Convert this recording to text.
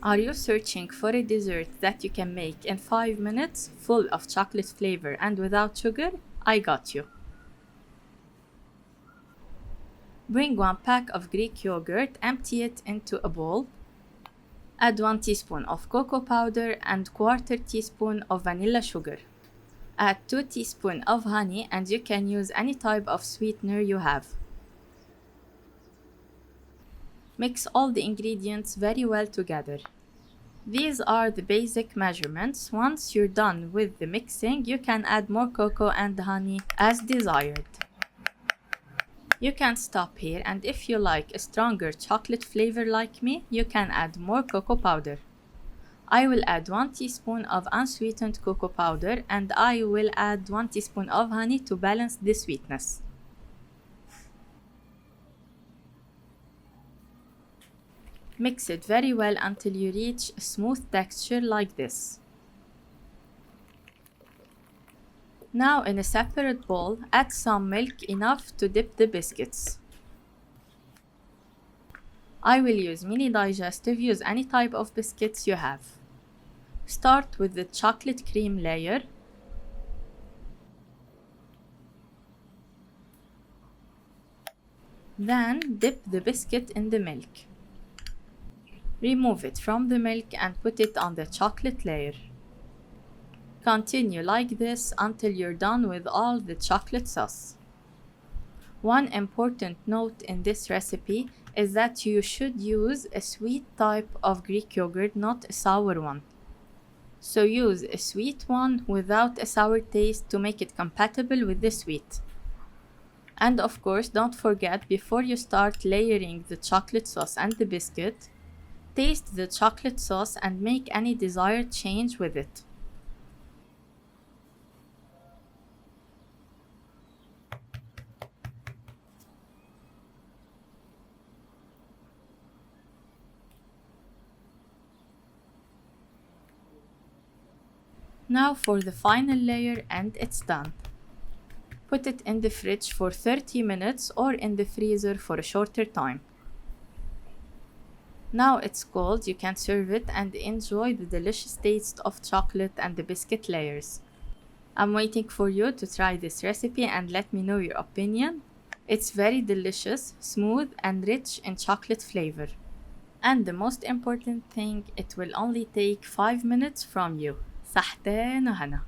Are you searching for a dessert that you can make in 5 minutes, full of chocolate flavor and without sugar? I got you. Bring 1 pack of Greek yogurt, empty it into a bowl. Add 1 teaspoon of cocoa powder and quarter teaspoon of vanilla sugar. Add 2 teaspoons of honey, and you can use any type of sweetener you have. Mix all the ingredients very well together. These are the basic measurements. Once you're done with the mixing, you can add more cocoa and honey as desired. You can stop here, and if you like a stronger chocolate flavor like me, you can add more cocoa powder. I will add 1 teaspoon of unsweetened cocoa powder, and I will add 1 teaspoon of honey to balance the sweetness. Mix it very well until you reach a smooth texture like this. Now in a separate bowl, add some milk enough to dip the biscuits. I will use mini digestive, use any type of biscuits you have. Start with the chocolate cream layer. Then dip the biscuit in the milk. Remove it from the milk and put it on the chocolate layer. Continue like this until you're done with all the chocolate sauce. One important note in this recipe is that you should use a sweet type of Greek yogurt, not a sour one. So use a sweet one without a sour taste to make it compatible with the sweet. And of course, don't forget, before you start layering the chocolate sauce and the biscuit, taste the chocolate sauce and make any desired change with it. Now for the final layer, and it's done. Put it in the fridge for 30 minutes or in the freezer for a shorter time. Now it's cold, you can serve it and enjoy the delicious taste of chocolate and the biscuit layers. I'm waiting for you to try this recipe and let me know your opinion. It's very delicious, smooth and rich in chocolate flavor. And the most important thing, it will only take 5 minutes from you. صحتين وهنا.